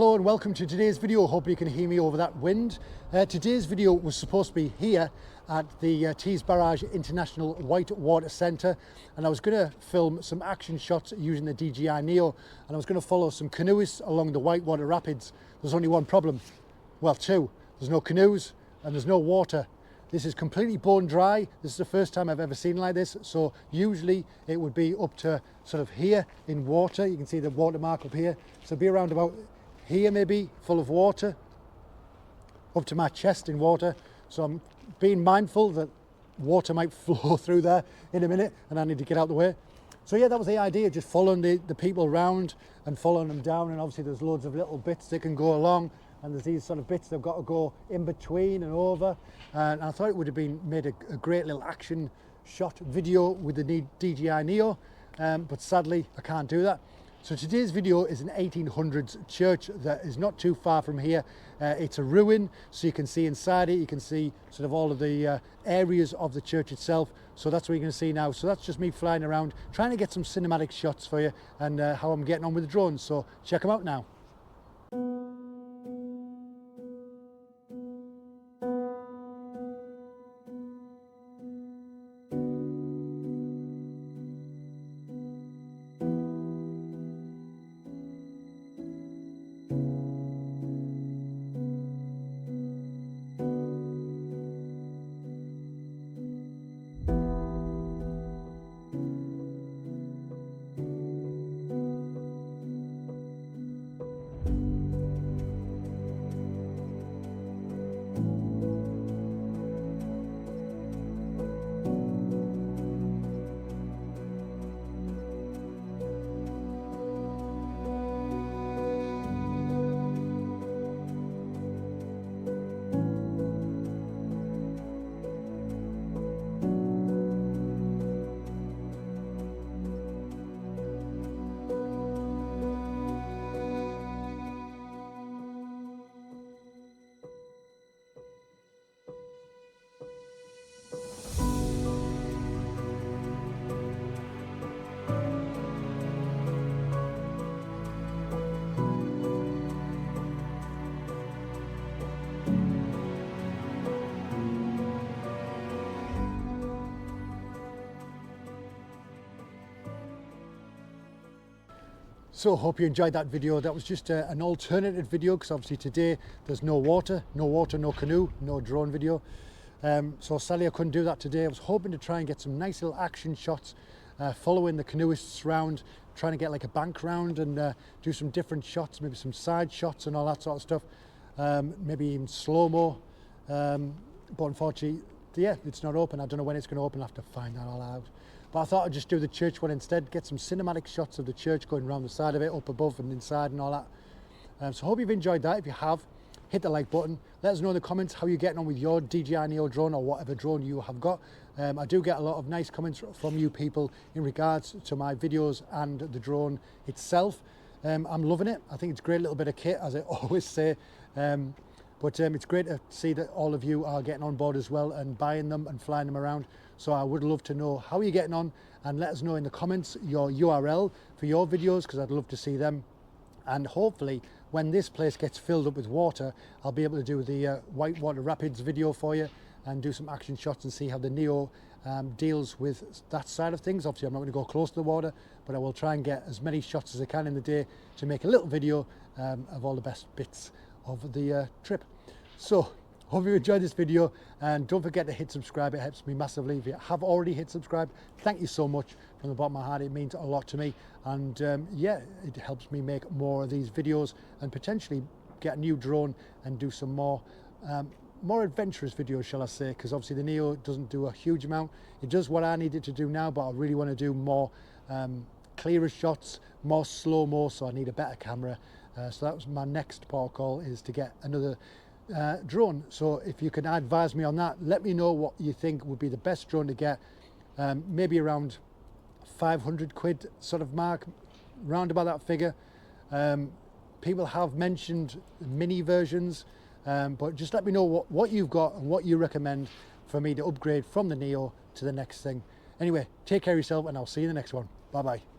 Hello and welcome to today's video. Hope you can hear me over that wind. Today's video was supposed to be here at the Tees Barrage International Whitewater Centre, and I was going to film some action shots using the DJI Neo, and I was going to follow some canoeists along the Whitewater Rapids. There's only one problem, well two. There's no canoes and there's no water. This is completely bone dry. This is the first time I've ever seen like this. So usually it would be up to sort of here in water. You can see the watermark up here. So be around about here maybe, full of water, up to my chest in water. So I'm being mindful that water might flow through there in a minute and I need to get out the way. So yeah, that was the idea, just following the people around and following them down. And obviously there's loads of little bits that can go along, and there's these sort of bits they've got to go in between and over. And I thought it would have been made a great little action shot video with the DJI Neo, but sadly I can't do that. So today's video is an 1800s church that is not too far from here. It's a ruin, so you can see inside it, you can see sort of all of the areas of the church itself. So that's what you're going to see now. So that's just me flying around, trying to get some cinematic shots for you, and how I'm getting on with the drones. So check them out now. So hope you enjoyed that video. That was just an alternative video, because obviously today there's no water, no canoe, no drone video. So sadly I couldn't do that today. I was hoping to try and get some nice little action shots following the canoeists round, trying to get like a bank round and do some different shots, maybe some side shots and all that sort of stuff. Maybe even slow-mo. But unfortunately, yeah, it's not open. I don't know when it's going to open. I'll have to find that all out. But I thought I'd just do the church one instead, get some cinematic shots of the church going around the side of it, up above and inside and all that. So hope you've enjoyed that. If you have, hit the like button. Let us know in the comments how you're getting on with your DJI Neo drone or whatever drone you have got. I do get a lot of nice comments from you people in regards to my videos and the drone itself. I'm loving it. I think it's a great little bit of kit, as I always say. But it's great to see that all of you are getting on board as well and buying them and flying them around. So I would love to know how you're getting on, and let us know in the comments your URL for your videos, because I'd love to see them. And hopefully when this place gets filled up with water, I'll be able to do the Whitewater Rapids video for you and do some action shots and see how the Neo deals with that side of things. Obviously I'm not going to go close to the water, but I will try and get as many shots as I can in the day to make a little video of all the best bits of the trip. So hope you enjoyed this video, and don't forget to hit subscribe. It helps me massively. If you have already hit subscribe, thank you so much from the bottom of my heart. It means a lot to me, and yeah, it helps me make more of these videos and potentially get a new drone and do some more adventurous videos, shall I say, because obviously the Neo doesn't do a huge amount. It does what I need it to do now, but I really want to do more clearer shots, more slow-mo, so I need a better camera. So that was my next port call, is to get another drone. So if you can advise me on that, let me know what you think would be the best drone to get. Maybe around 500 quid sort of mark, round about that figure. People have mentioned mini versions, but just let me know what you've got and what you recommend for me to upgrade from the Neo to the next thing. Anyway, take care of yourself, and I'll see you in the next one. Bye bye.